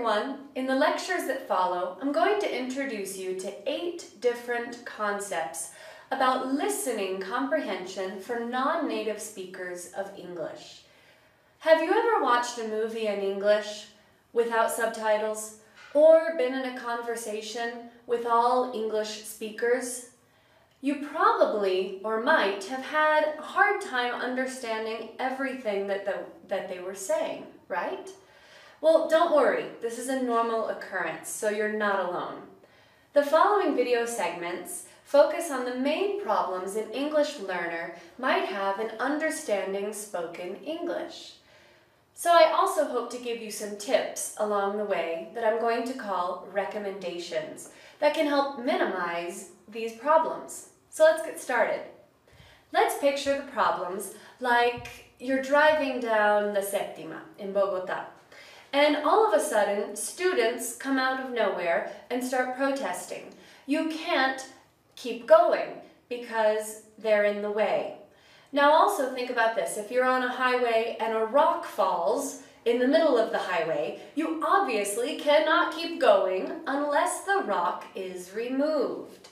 everyone! In the lectures that follow, I'm going to introduce you to 8 different concepts about listening comprehension for non-native speakers of English. Have you ever watched a movie in English without subtitles, or been in a conversation with all English speakers? You probably, or might, have had a hard time understanding everything that they were saying, right? Well, don't worry, this is a normal occurrence, so you're not alone. The following video segments focus on the main problems an English learner might have in understanding spoken English. So I also hope to give you some tips along the way that I'm going to call recommendations that can help minimize these problems. So let's get started. Let's picture the problems like you're driving down the Séptima in Bogotá. And all of a sudden, students come out of nowhere and start protesting. You can't keep going because they're in the way. Now also think about this. If you're on a highway and a rock falls in the middle of the highway, you obviously cannot keep going unless the rock is removed.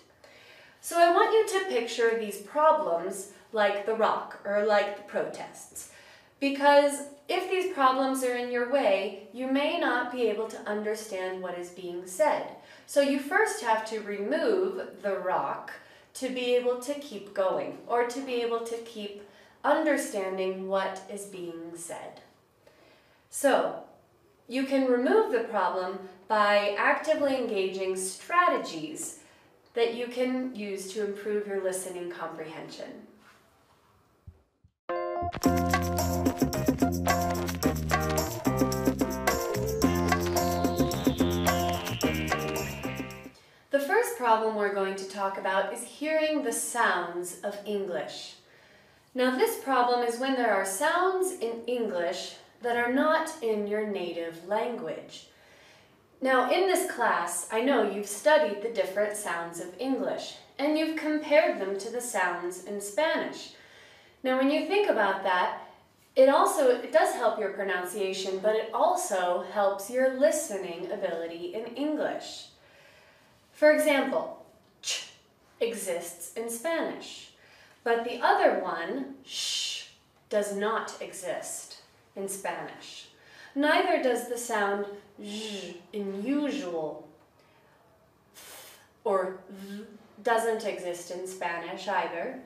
So I want you to picture these problems like the rock or like the protests. Because if these problems are in your way, you may not be able to understand what is being said. So you first have to remove the rock to be able to keep going, or to be able to keep understanding what is being said. So you can remove the problem by actively engaging strategies that you can use to improve your listening comprehension. The first problem we're going to talk about is hearing the sounds of English. Now this problem is when there are sounds in English that are not in your native language. Now in this class, I know you've studied the different sounds of English and you've compared them to the sounds in Spanish. Now when you think about that, it does help your pronunciation, but it also helps your listening ability in English. For example, ch exists in Spanish, but the other one, sh, does not exist in Spanish. Neither does the sound zh in usual, or v doesn't exist in Spanish either.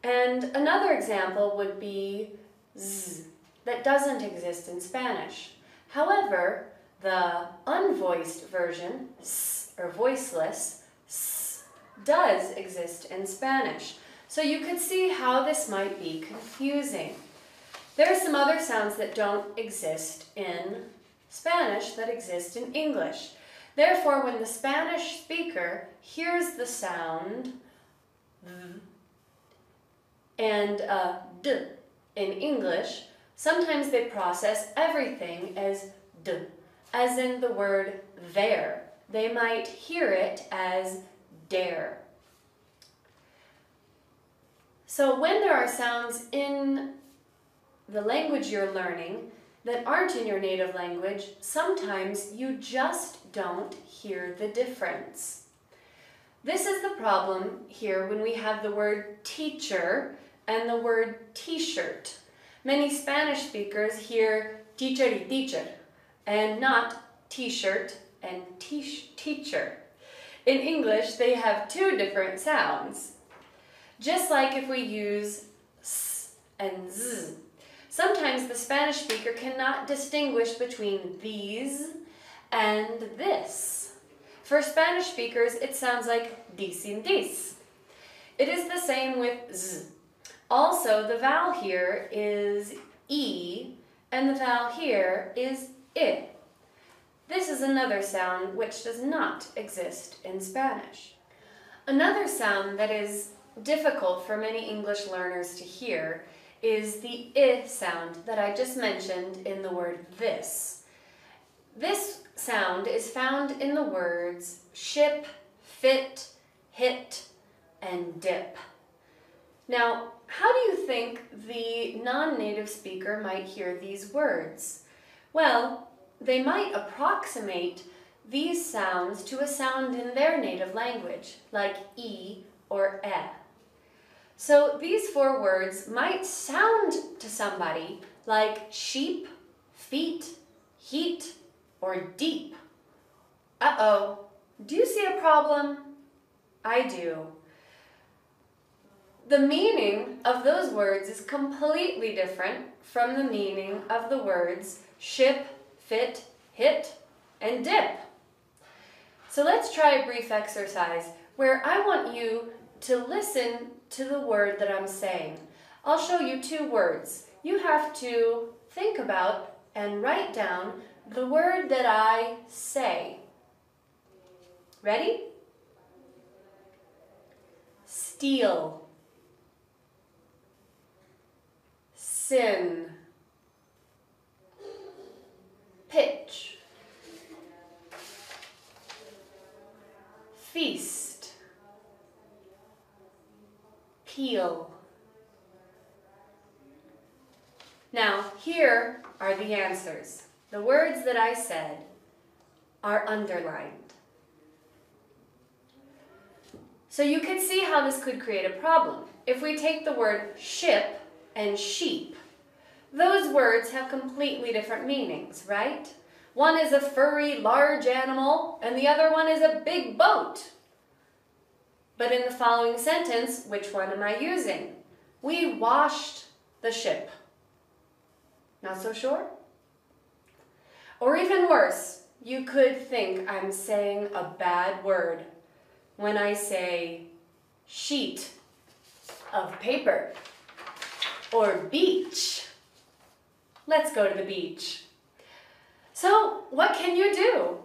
And another example would be z, that doesn't exist in Spanish. However, the unvoiced version, s, or voiceless, s, does exist in Spanish. So you could see how this might be confusing. There are some other sounds that don't exist in Spanish that exist in English. Therefore, when the Spanish speaker hears the sound v and d in English, sometimes they process everything as d, as in the word there. They might hear it as dare. So when there are sounds in the language you're learning that aren't in your native language, sometimes you just don't hear the difference. This is the problem here when we have the word teacher and the word t-shirt. Many Spanish speakers hear teacher y teacher and not t-shirt and teacher. In English, they have 2 different sounds. Just like if we use s and z. Sometimes the Spanish speaker cannot distinguish between these and this. For Spanish speakers, it sounds like dis and dis. It is the same with z. Also, the vowel here is e, and the vowel here is I. This is another sound which does not exist in Spanish. Another sound that is difficult for many English learners to hear is the I sound that I just mentioned in the word this. This sound is found in the words ship, fit, hit, and dip. Now, how do you think the non-native speaker might hear these words? Well, they might approximate these sounds to a sound in their native language, like E or E. So these 4 words might sound to somebody like sheep, feet, heat, or deep. Uh-oh, do you see a problem? I do. The meaning of those words is completely different from the meaning of the words ship, fit, hit, and dip. So let's try a brief exercise where I want you to listen to the word that I'm saying. I'll show you 2 words. You have to think about and write down the word that I say. Ready? Steal. Sin. Pitch. Feast. Peel. Now, here are the answers. The words that I said are underlined. So you can see how this could create a problem. If we take the word ship and sheep, those words have completely different meanings, right? One is a furry, large animal, and the other one is a big boat. But in the following sentence, which one am I using? We washed the ship. Not so sure? Or even worse, you could think I'm saying a bad word when I say sheet of paper or beach. Let's go to the beach. So what can you do?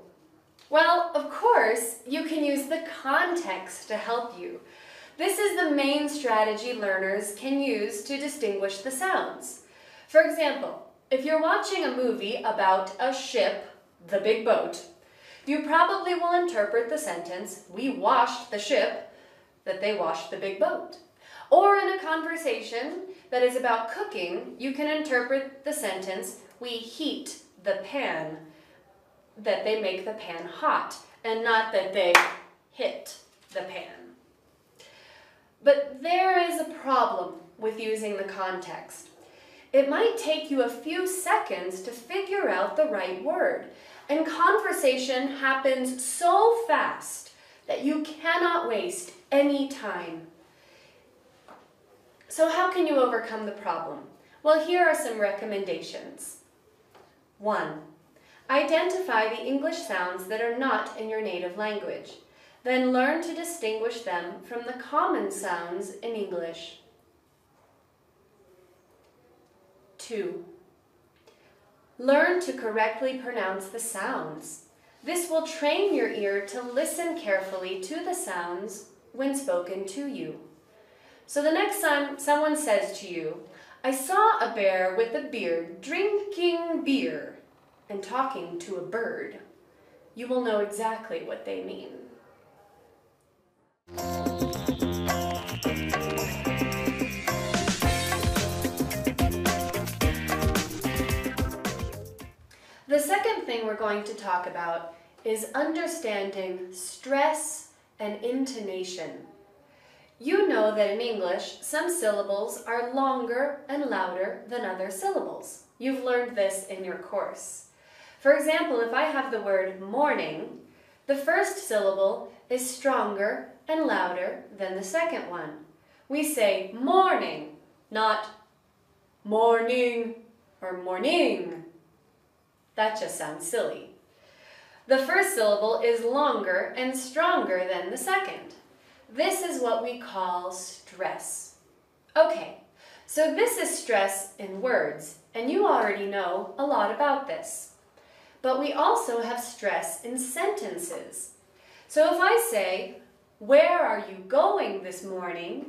Well, of course, you can use the context to help you. This is the main strategy learners can use to distinguish the sounds. For example, if you're watching a movie about a ship, the big boat, you probably will interpret the sentence, we washed the ship, that they washed the big boat. Or in a conversation that is about cooking, you can interpret the sentence, we heat the pan, that they make the pan hot, and not that they hit the pan. But there is a problem with using the context. It might take you a few seconds to figure out the right word, and conversation happens so fast that you cannot waste any time. So how can you overcome the problem? Well, here are some recommendations. 1. Identify the English sounds that are not in your native language. Then learn to distinguish them from the common sounds in English. 2. Learn to correctly pronounce the sounds. This will train your ear to listen carefully to the sounds when spoken to you. So the next time someone says to you, I saw a bear with a beard drinking beer and talking to a bird, you will know exactly what they mean. The second thing we're going to talk about is understanding stress and intonation. You know that in English, some syllables are longer and louder than other syllables. You've learned this in your course. For example, if I have the word morning, the first syllable is stronger and louder than the second one. We say morning, not morning or morning. That just sounds silly. The first syllable is longer and stronger than the second. This is what we call stress. Okay, so this is stress in words, and you already know a lot about this. But we also have stress in sentences. So if I say, where are you going this morning?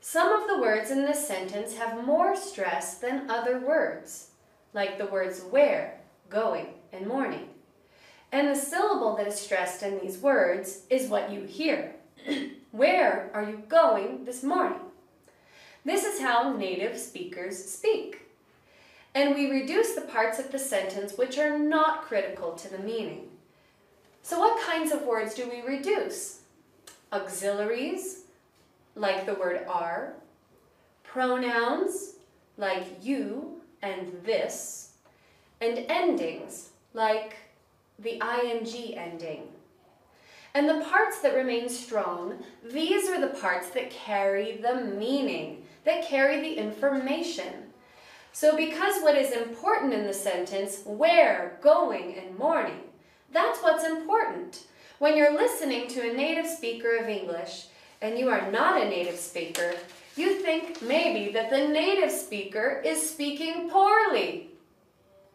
Some of the words in this sentence have more stress than other words, like the words where, going, and morning. And the syllable that is stressed in these words is what you hear. Where are you going this morning? This is how native speakers speak. and we reduce the parts of the sentence which are not critical to the meaning. So what kinds of words do we reduce? Auxiliaries, like the word are, pronouns, like you and this, and endings, like the ing ending. And the parts that remain strong, these are the parts that carry the meaning, that carry the information. So because what is important in the sentence, where, going, and morning, that's what's important. When you're listening to a native speaker of English, and you are not a native speaker, you think maybe that the native speaker is speaking poorly.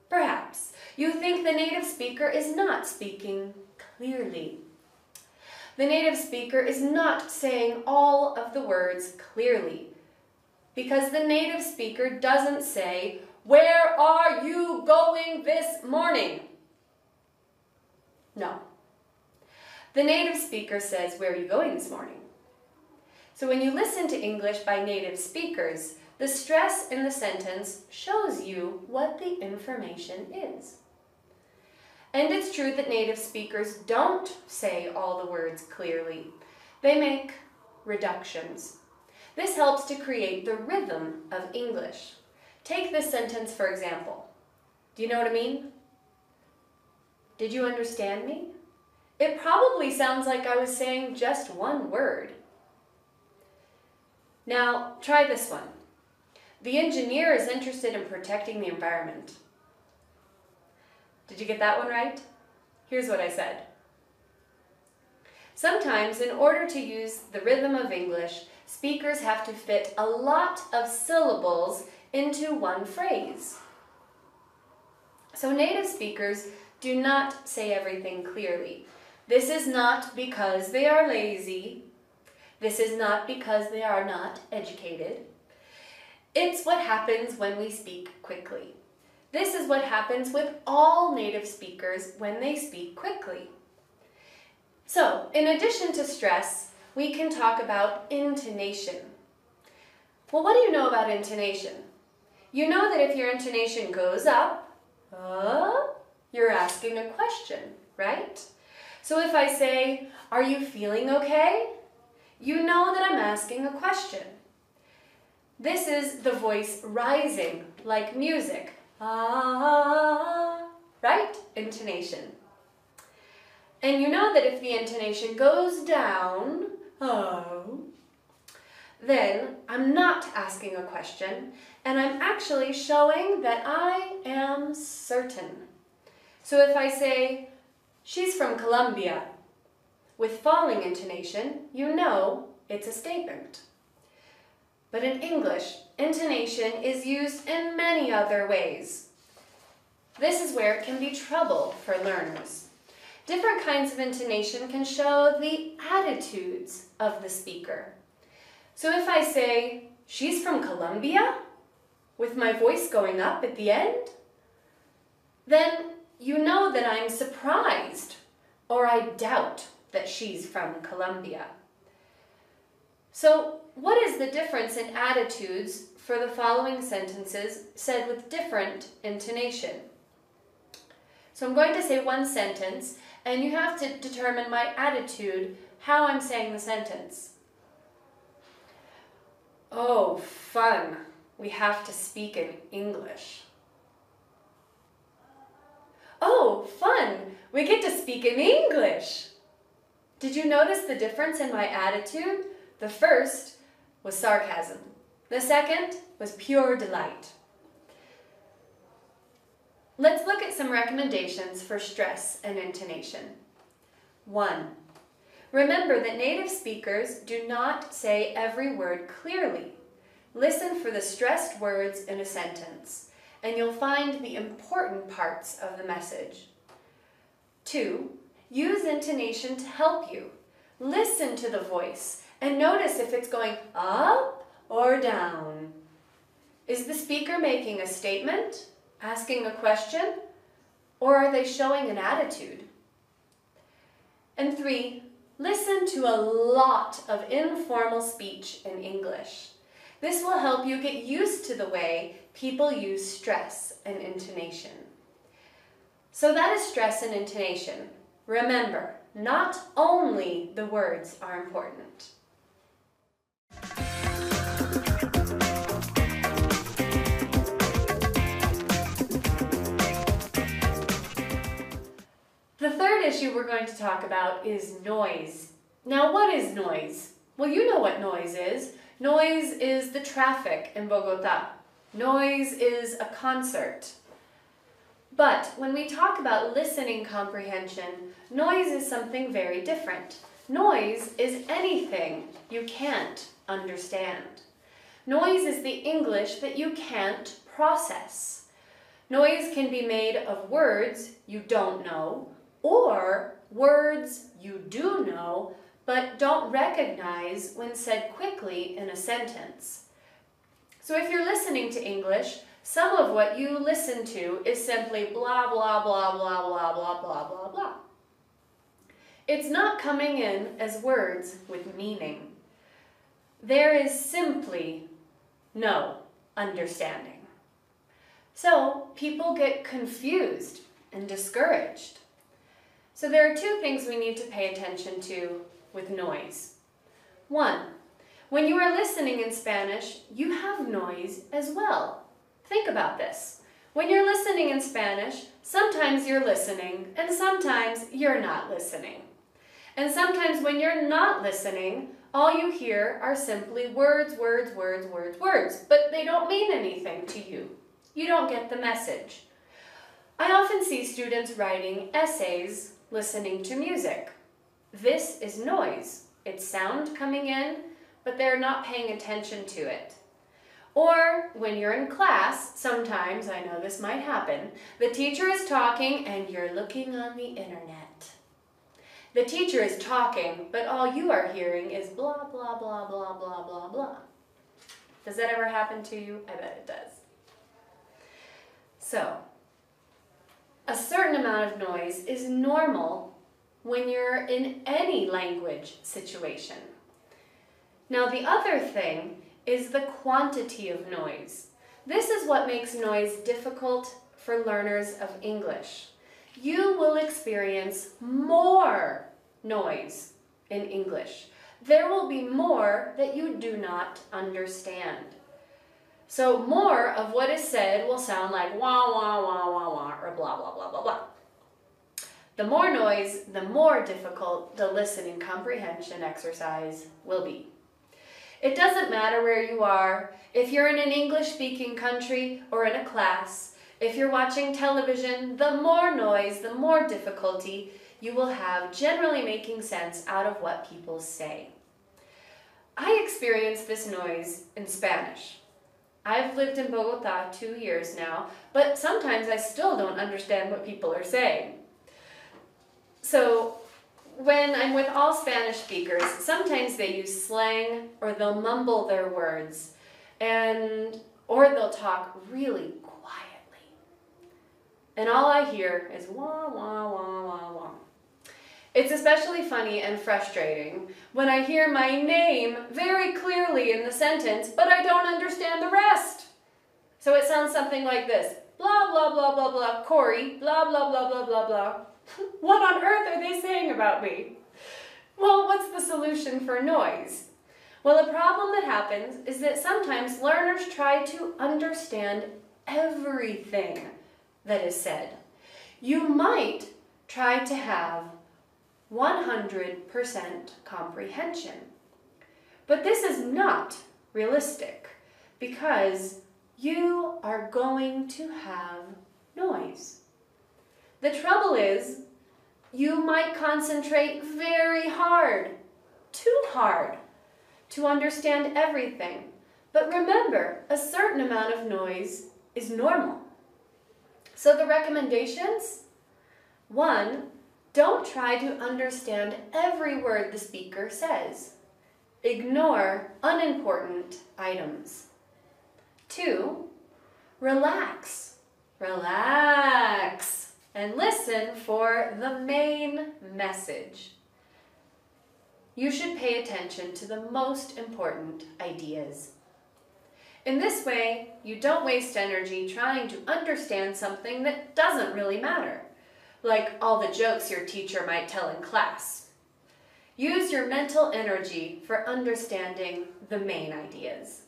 Perhaps you think the native speaker is not speaking clearly. The native speaker is not saying all of the words clearly, because the native speaker doesn't say, "Where are you going this morning?" No. The native speaker says, "Where are you going this morning?" So when you listen to English by native speakers, the stress in the sentence shows you what the information is. And it's true that native speakers don't say all the words clearly. They make reductions. This helps to create the rhythm of English. Take this sentence, for example. Do you know what I mean? Did you understand me? It probably sounds like I was saying just one word. Now, try this one. The engineer is interested in protecting the environment. Did you get that one right? Here's what I said. Sometimes, in order to use the rhythm of English, speakers have to fit a lot of syllables into one phrase. So native speakers do not say everything clearly. This is not because they are lazy. This is not because they are not educated. It's what happens when we speak quickly. This is what happens with all native speakers when they speak quickly. So, in addition to stress, we can talk about intonation. Well, what do you know about intonation? You know that if your intonation goes up, you're asking a question, right? So if I say, "Are you feeling okay?" you know that I'm asking a question. This is the voice rising, like music. Right? Intonation. And you know that if the intonation goes down, then I'm not asking a question, and I'm actually showing that I am certain. So if I say, "She's from Colombia," with falling intonation, you know it's a statement. But in English, intonation is used in many other ways. This is where it can be trouble for learners. Different kinds of intonation can show the attitudes of the speaker. So if I say, "She's from Colombia," with my voice going up at the end, then you know that I'm surprised or I doubt that she's from Colombia. So what is the difference in attitudes for the following sentences said with different intonation? So I'm going to say one sentence, and you have to determine my attitude, how I'm saying the sentence. "Oh, fun. We have to speak in English." "Oh, fun. We get to speak in English." Did you notice the difference in my attitude? The first was sarcasm. The second was pure delight. Let's look at some recommendations for stress and intonation. 1. Remember that native speakers do not say every word clearly. Listen for the stressed words in a sentence, and you'll find the important parts of the message. 2. Use intonation to help you. Listen to the voice and notice if it's going up or down. Is the speaker making a statement, asking a question, or are they showing an attitude? And 3, listen to a lot of informal speech in English. This will help you get used to the way people use stress and intonation. So that is stress and intonation. Remember, not only the words are important. The third issue we're going to talk about is noise. Now, what is noise? Well, you know what noise is. Noise is the traffic in Bogota. Noise is a concert. But when we talk about listening comprehension, noise is something very different. Noise is anything you can't understand. Noise is the English that you can't process. Noise can be made of words you don't know, or words you do know, but don't recognize when said quickly in a sentence. So if you're listening to English, some of what you listen to is simply blah, blah, blah, blah, blah, blah, blah, blah, blah. It's not coming in as words with meaning. There is simply no understanding. So people get confused and discouraged. So there are two things we need to pay attention to with noise. One, when you are listening in Spanish, you have noise as well. Think about this. When you're listening in Spanish, sometimes you're listening and sometimes you're not listening. And sometimes when you're not listening, all you hear are simply words, words, words, words, words, but they don't mean anything to you. You don't get the message. I often see students writing essays listening to music. This is noise. It's sound coming in, but they're not paying attention to it. Or when you're in class, sometimes, I know this might happen, the teacher is talking and you're looking on the internet. The teacher is talking, but all you are hearing is blah, blah, blah, blah, blah, blah, blah. Does that ever happen to you? I bet it does. So, a certain amount of noise is normal when you're in any language situation. Now, the other thing is the quantity of noise. This is what makes noise difficult for learners of English. You will experience more noise in English. There will be more that you do not understand. So more of what is said will sound like wah, wah, wah, wah, wah, or blah, blah, blah, blah, blah. The more noise, the more difficult the listening comprehension exercise will be. It doesn't matter where you are, if you're in an English-speaking country or in a class, if you're watching television, the more noise, the more difficulty you will have generally making sense out of what people say. I experience this noise in Spanish. I've lived in Bogota 2 years now, but sometimes I still don't understand what people are saying. So when I'm with all Spanish speakers, sometimes they use slang or they'll mumble their words or they'll talk really quietly. And all I hear is wah, wah, wah, wah, wah. It's especially funny and frustrating when I hear my name very clearly in the sentence, but I don't understand the rest. So it sounds something like this: blah, blah, blah, blah, blah, Corey, blah, blah, blah, blah, blah, blah. What on earth are they saying about me? Well, what's the solution for noise? Well, a problem that happens is that sometimes learners try to understand everything that is said. You might try to have 100% comprehension. But this is not realistic because you are going to have noise. The trouble is, you might concentrate very hard, too hard, to understand everything. But remember, a certain amount of noise is normal. So the recommendations? 1, don't try to understand every word the speaker says. Ignore unimportant items. 2, relax. Relax. And listen for the main message. You should pay attention to the most important ideas. In this way, you don't waste energy trying to understand something that doesn't really matter, like all the jokes your teacher might tell in class. Use your mental energy for understanding the main ideas.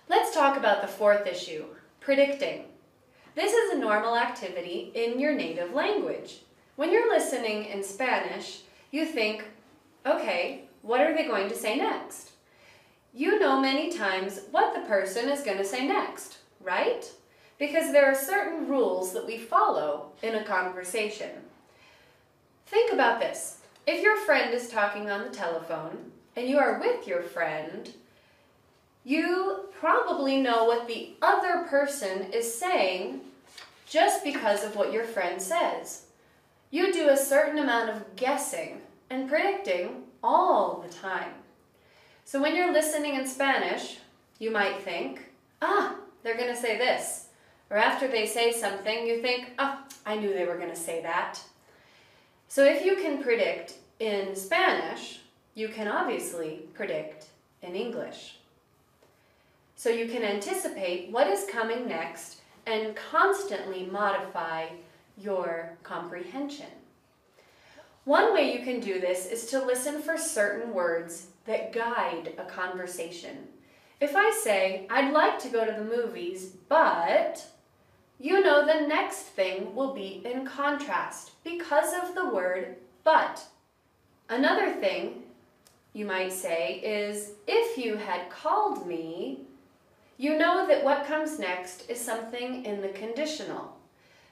Let's talk about the fourth issue, predicting. This is a normal activity in your native language. When you're listening in Spanish, you think, okay, what are they going to say next? You know many times what the person is going to say next, right? Because there are certain rules that we follow in a conversation. Think about this. If your friend is talking on the telephone and you are with your friend, you probably know what the other person is saying just because of what your friend says. You do a certain amount of guessing and predicting all the time. So when you're listening in Spanish, you might think, they're going to say this. Or after they say something, you think, I knew they were going to say that. So if you can predict in Spanish, you can obviously predict in English. So you can anticipate what is coming next and constantly modify your comprehension. One way you can do this is to listen for certain words that guide a conversation. If I say, I'd like to go to the movies, but, you know the next thing will be in contrast because of the word but. Another thing you might say is, if you had called me, you know that what comes next is something in the conditional.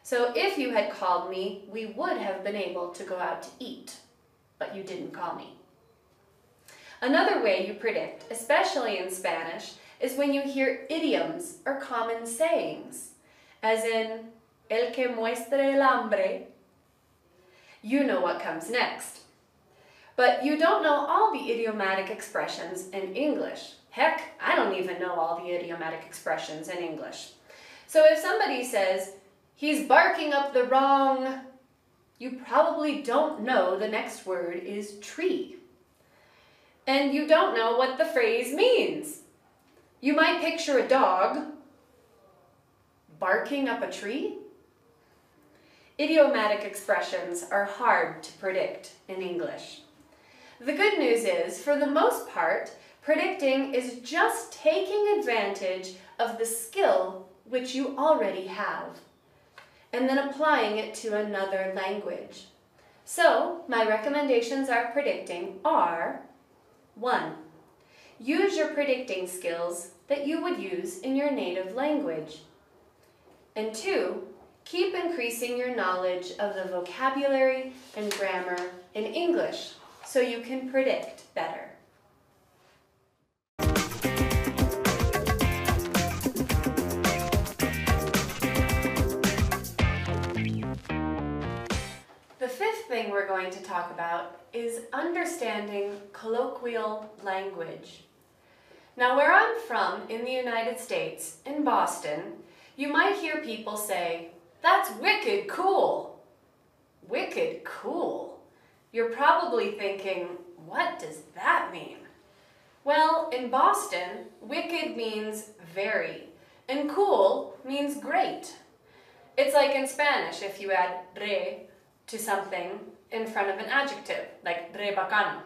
So if you had called me, we would have been able to go out to eat, but you didn't call me. Another way you predict, especially in Spanish, is when you hear idioms or common sayings, as in, el que muestre el hambre. You know what comes next. But you don't know all the idiomatic expressions in English. Heck, I don't even know all the idiomatic expressions in English. So if somebody says, he's barking up the wrong, you probably don't know the next word is tree. And you don't know what the phrase means. You might picture a dog barking up a tree. Idiomatic expressions are hard to predict in English. The good news is, for the most part, predicting is just taking advantage of the skill which you already have, and then applying it to another language. So, my recommendations are predicting are: 1. Use your predicting skills that you would use in your native language. And 2. Keep increasing your knowledge of the vocabulary and grammar in English so you can predict better. The fifth thing we're going to talk about is understanding colloquial language. Now, where I'm from in the United States, in Boston, you might hear people say, "That's wicked cool." Wicked cool. You're probably thinking, what does that mean? Well, in Boston, wicked means very, and cool means great. It's like in Spanish if you add re to something in front of an adjective, like re bacano.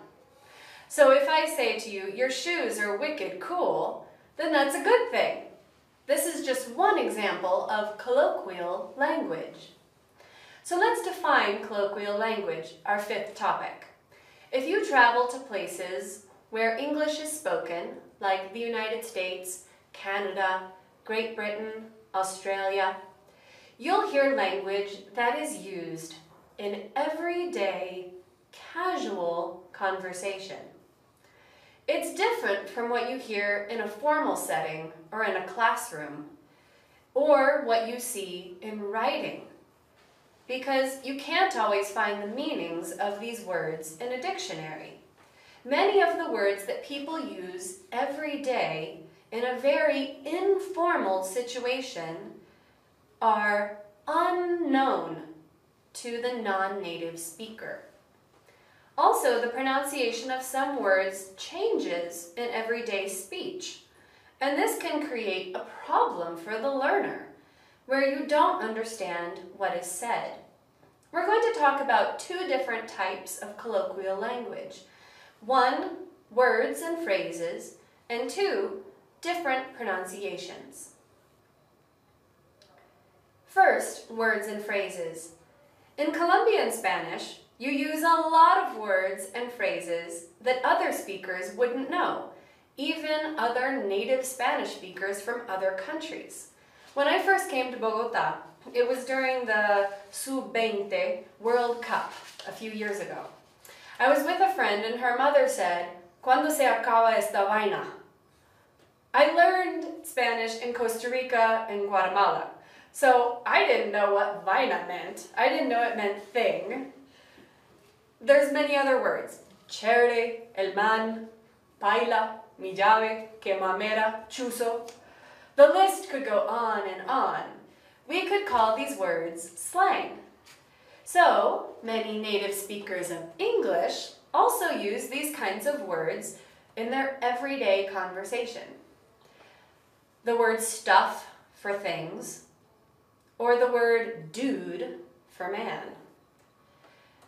So if I say to you, your shoes are wicked cool, then that's a good thing. This is just one example of colloquial language. So let's define colloquial language, our fifth topic. If you travel to places where English is spoken, like the United States, Canada, Great Britain, Australia, you'll hear language that is used in everyday, casual conversation. It's different from what you hear in a formal setting or in a classroom, or what you see in writing, because you can't always find the meanings of these words in a dictionary. Many of the words that people use every day in a very informal situation are unknown to the non-native speaker. Also, the pronunciation of some words changes in everyday speech, and this can create a problem for the learner, where you don't understand what is said. We're going to talk about two different types of colloquial language. One, words and phrases, and two, different pronunciations. First, words and phrases. In Colombian Spanish, you use a lot of words and phrases that other speakers wouldn't know, even other native Spanish speakers from other countries. When I first came to Bogotá, it was during the Sub-20 World Cup a few years ago. I was with a friend and her mother said, "¿Cuándo se acaba esta vaina?" I learned Spanish in Costa Rica and Guatemala, so I didn't know what vaina meant. I didn't know it meant thing. There's many other words. Chévere, el man, paila, mi llave, que mamera, chuzo. The list could go on and on. We could call these words slang. So, many native speakers of English also use these kinds of words in their everyday conversation. The word stuff for things, or the word dude for man.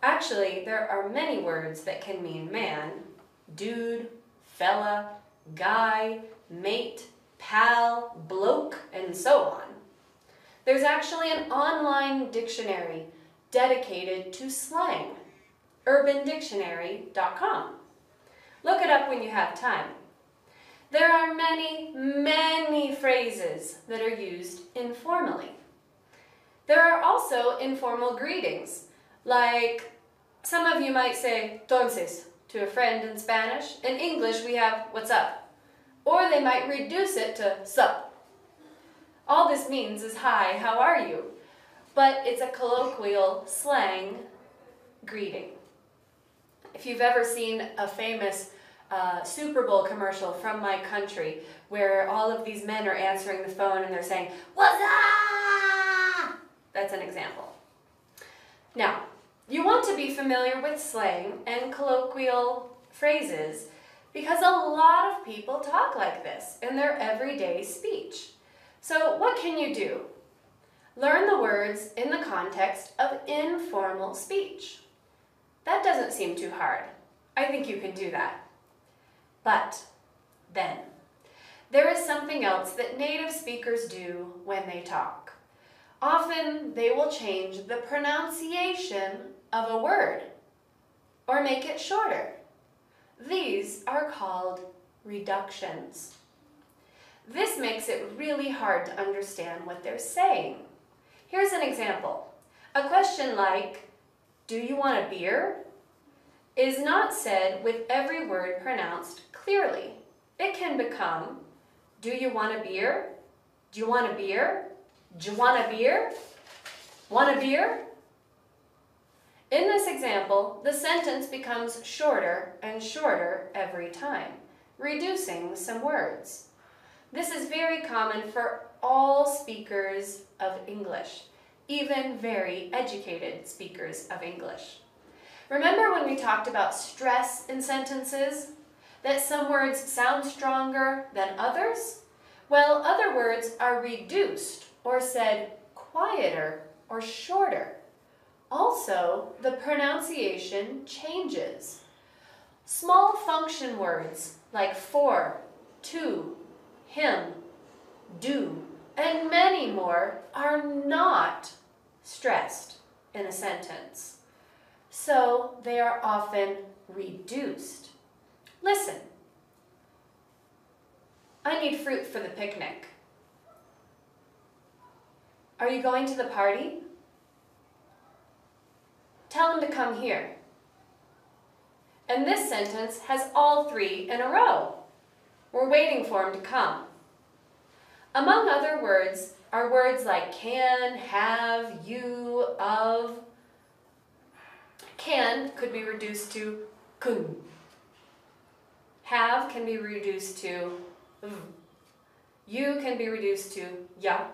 Actually, there are many words that can mean man: dude, fella, guy, mate, pal, bloke, and so on. There's actually an online dictionary dedicated to slang, urbandictionary.com. Look it up when you have time. There are many, many phrases that are used informally. There are also informal greetings, like some of you might say "entonces" to a friend in Spanish. In English, we have "what's up?" Or they might reduce it to "sup." All this means is "hi, how are you?" But it's a colloquial slang greeting. If you've ever seen a famous Super Bowl commercial from my country where all of these men are answering the phone and they're saying, "What's up?" That's an example. Now, you want to be familiar with slang and colloquial phrases because a lot of people talk like this in their everyday speech. So what can you do? Learn the words in the context of informal speech. That doesn't seem too hard. I think you can do that. But then, there is something else that native speakers do when they talk. Often, they will change the pronunciation of a word or make it shorter. These are called reductions. This makes it really hard to understand what they're saying. Here's an example. A question like, "Do you want a beer?" is not said with every word pronounced clearly. It can become, "Do you want a beer? Do you want a beer? Do you want a beer? Want a beer?" In this example, the sentence becomes shorter and shorter every time, reducing some words. This is very common for all speakers of English, even very educated speakers of English. Remember when we talked about stress in sentences? That some words sound stronger than others? Well, other words are reduced or said quieter or shorter. Also, the pronunciation changes. Small function words like for, to, him, do, and many more are not stressed in a sentence. So they are often reduced. Listen. I need fruit for the picnic. Are you going to the party? Tell him to come here. And this sentence has all three in a row. We're waiting for him to come. Among other words are words like can, have, you, of. Can could be reduced to kun. Have can be reduced to v. You can be reduced to ya.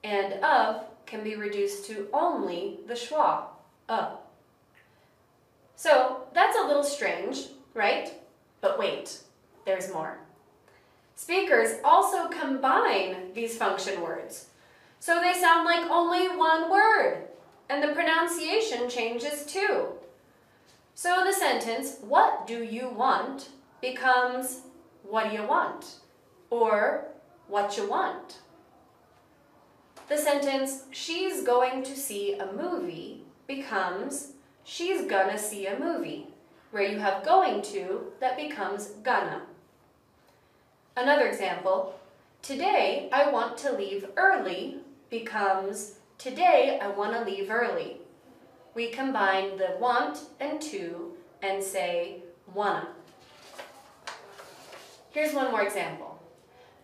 And of can be reduced to only the schwa, So that's a little strange, right? But wait, there's more. Speakers also combine these function words, so they sound like only one word, and the pronunciation changes too. So the sentence, "What do you want?" becomes, "What do you want?" or "What you want?" The sentence, "She's going to see a movie" becomes, "She's gonna see a movie," where you have going to that becomes gonna. Another example, "Today I want to leave early" becomes, "Today I want to leave early." We combine the want and to and say wanna. Here's one more example.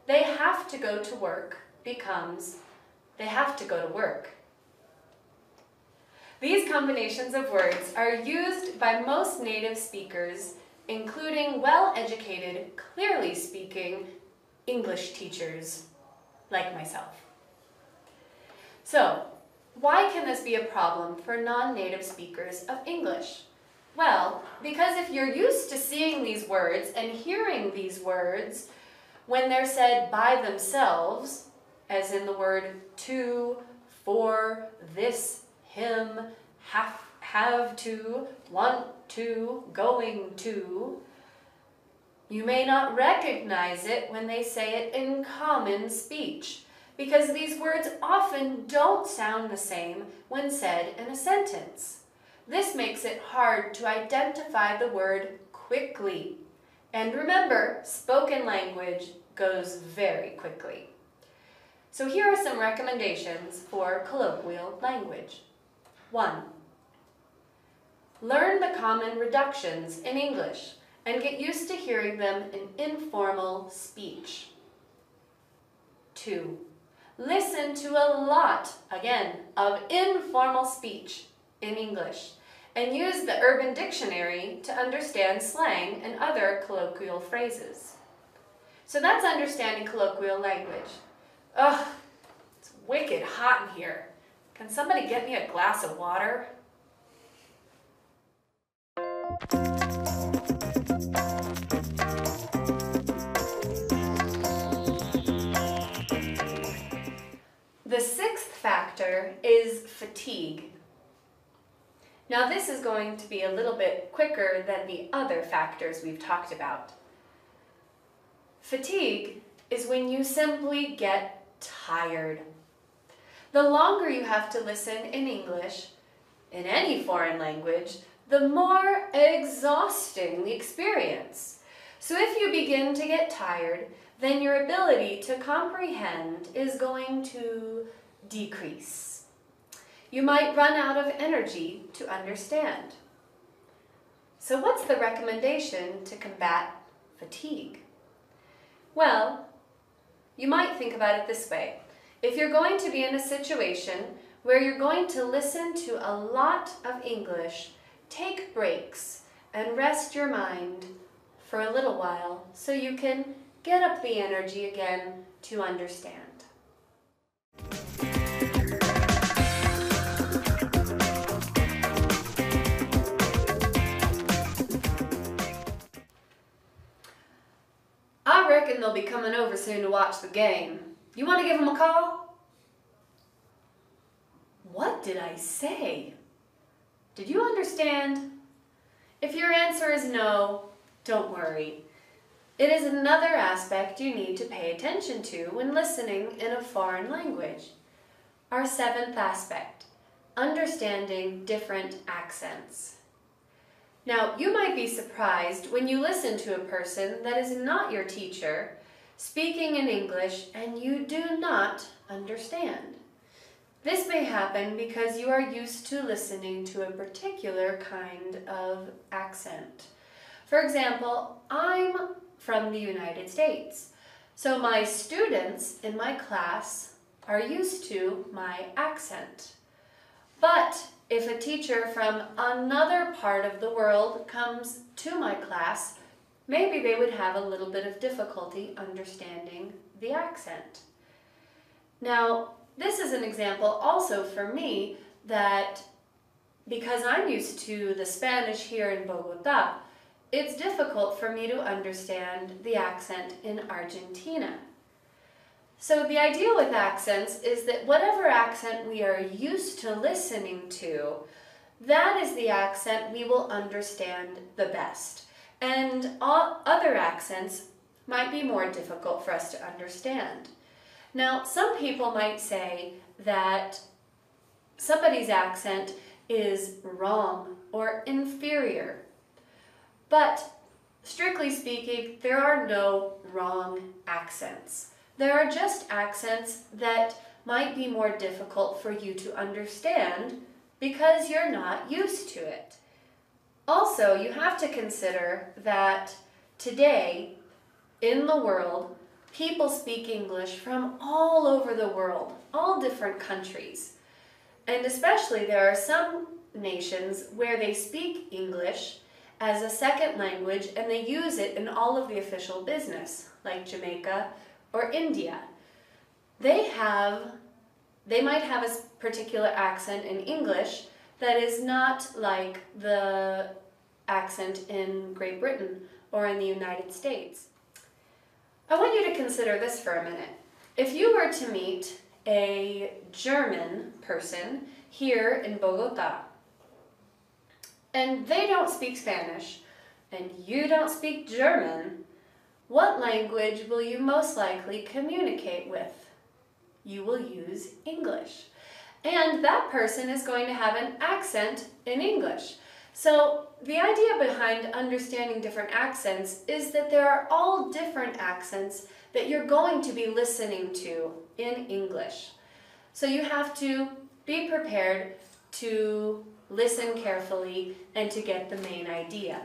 "They have to go to work" becomes, "They have to go to work." These combinations of words are used by most native speakers, including well-educated, clearly speaking English teachers like myself. So, why can this be a problem for non-native speakers of English? Well, because if you're used to seeing these words and hearing these words when they're said by themselves, as in the word to, for, this, him, have to, want to, going to, you may not recognize it when they say it in common speech, because these words often don't sound the same when said in a sentence. This makes it hard to identify the word quickly. And remember, spoken language goes very quickly. So here are some recommendations for colloquial language. 1. Learn the common reductions in English and get used to hearing them in informal speech. 2. Listen to a lot, again, of informal speech in English and use the Urban Dictionary to understand slang and other colloquial phrases. So that's understanding colloquial language. Ugh, it's wicked hot in here. Can somebody get me a glass of water? The sixth factor is fatigue. Now this is going to be a little bit quicker than the other factors we've talked about. Fatigue is when you simply get tired. The longer you have to listen in English, in any foreign language, the more exhausting the experience. So if you begin to get tired, then your ability to comprehend is going to decrease. You might run out of energy to understand. So what's the recommendation to combat fatigue? Well, you might think about it this way. If you're going to be in a situation where you're going to listen to a lot of English, take breaks and rest your mind for a little while so you can get up the energy again to understand. I reckon they'll be coming over soon to watch the game. You want to give them a call? What did I say? Did you understand? If your answer is no, don't worry. It is another aspect you need to pay attention to when listening in a foreign language. Our seventh aspect, understanding different accents. Now, you might be surprised when you listen to a person that is not your teacher speaking in English and you do not understand. This may happen because you are used to listening to a particular kind of accent. For example, I'm from the United States, so my students in my class are used to my accent. But if a teacher from another part of the world comes to my class, maybe they would have a little bit of difficulty understanding the accent. Now, this is an example also for me that because I'm used to the Spanish here in Bogota, it's difficult for me to understand the accent in Argentina. So the idea with accents is that whatever accent we are used to listening to, that is the accent we will understand the best. And all other accents might be more difficult for us to understand. Now, some people might say that somebody's accent is wrong or inferior. But strictly speaking, there are no wrong accents. There are just accents that might be more difficult for you to understand because you're not used to it. Also, you have to consider that today in the world, people speak English from all over the world, all different countries. And especially there are some nations where they speak English as a second language and they use it in all of the official business, like Jamaica or India. They might have a particular accent in English that is not like the accent in Great Britain or in the United States. I want you to consider this for a minute. If you were to meet a German person here in Bogota, and they don't speak Spanish, and you don't speak German, what language will you most likely communicate with? You will use English. And that person is going to have an accent in English. So the idea behind understanding different accents is that there are all different accents that you're going to be listening to in English. So you have to be prepared to listen carefully and to get the main idea.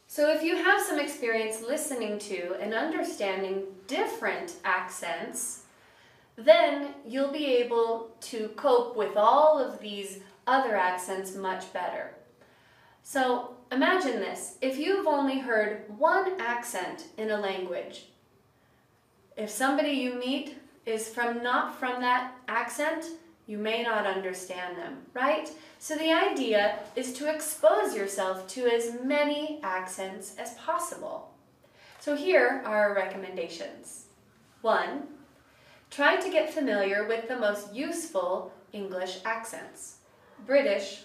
So if you have some experience listening to and understanding different accents, then you'll be able to cope with all of these other accents much better. So imagine this, if you've only heard one accent in a language, if somebody you meet is not from that accent, you may not understand them, right? So the idea is to expose yourself to as many accents as possible. So here are our recommendations. 1, try to get familiar with the most useful English accents, British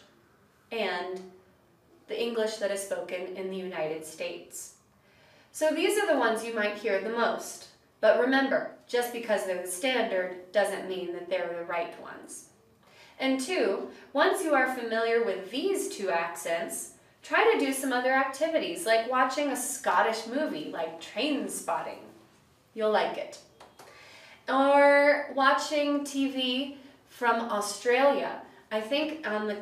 and the English that is spoken in the United States. So these are the ones you might hear the most. But remember, just because they're the standard doesn't mean that they're the right ones. And 2, once you are familiar with these 2 accents, try to do some other activities, like watching a Scottish movie like Trainspotting. You'll like it. Or watching TV from Australia. I think on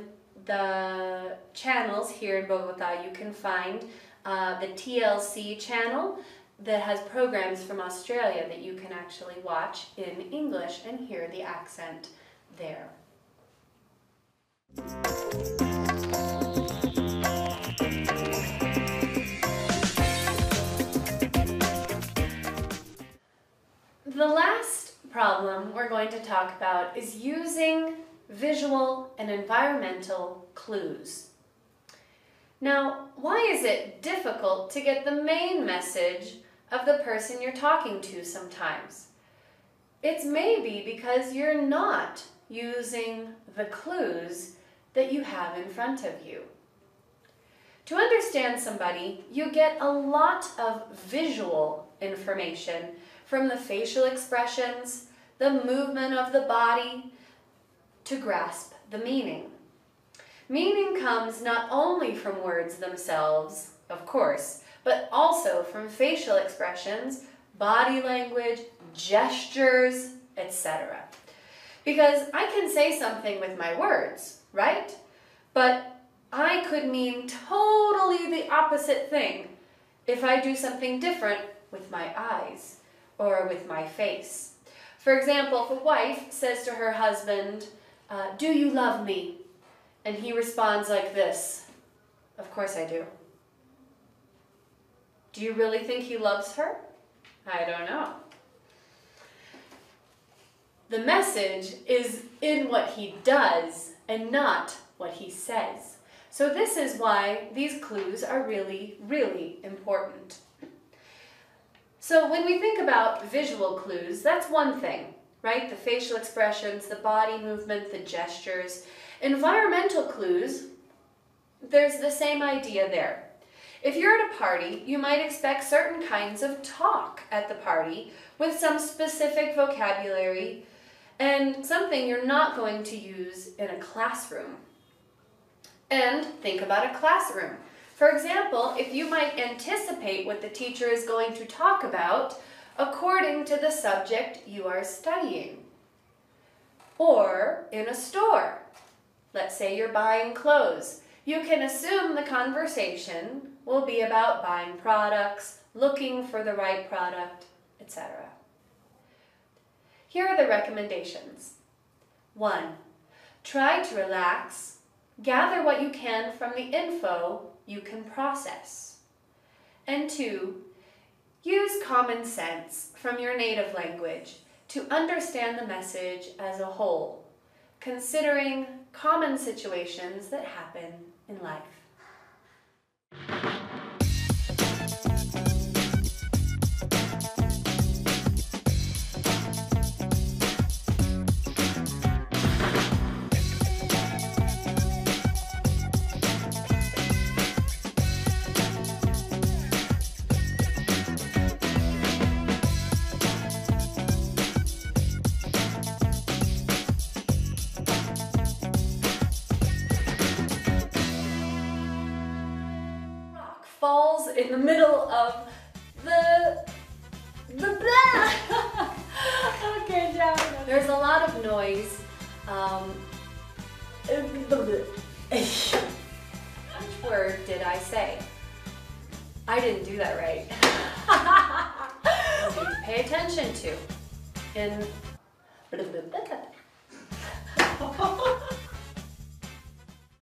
the channels here in Bogota you can find the TLC channel that has programs from Australia that you can actually watch in English and hear the accent there. The last problem we're going to talk about is using visual and environmental clues. Now, why is it difficult to get the main message of the person you're talking to sometimes? It's maybe because you're not using the clues that you have in front of you. To understand somebody, you get a lot of visual information from the facial expressions, the movement of the body, to grasp the meaning. Meaning comes not only from words themselves, of course, but also from facial expressions, body language, gestures, etc. Because I can say something with my words, right? But I could mean totally the opposite thing if I do something different with my eyes or with my face. For example, if a wife says to her husband, "Do you love me?" And he responds like this, "Of course I do." Do you really think he loves her? I don't know. The message is in what he does and not what he says. So this is why these clues are really, really important. So when we think about visual clues, that's one thing, right? The facial expressions, the body movement, the gestures. Environmental clues, there's the same idea there. If you're at a party, you might expect certain kinds of talk at the party with some specific vocabulary and something you're not going to use in a classroom. And think about a classroom. For example, if you might anticipate what the teacher is going to talk about according to the subject you are studying. Or in a store. Let's say you're buying clothes. You can assume the conversation will be about buying products, looking for the right product, etc. Here are the recommendations. 1. Try to relax. Gather what you can from the info you can process. And 2, use common sense from your native language to understand the message as a whole, considering common situations that happen in life. Falls in the middle of the blah. Okay, John. There's a lot of noise. Which word did I say? I didn't do that right. You need to pay attention to.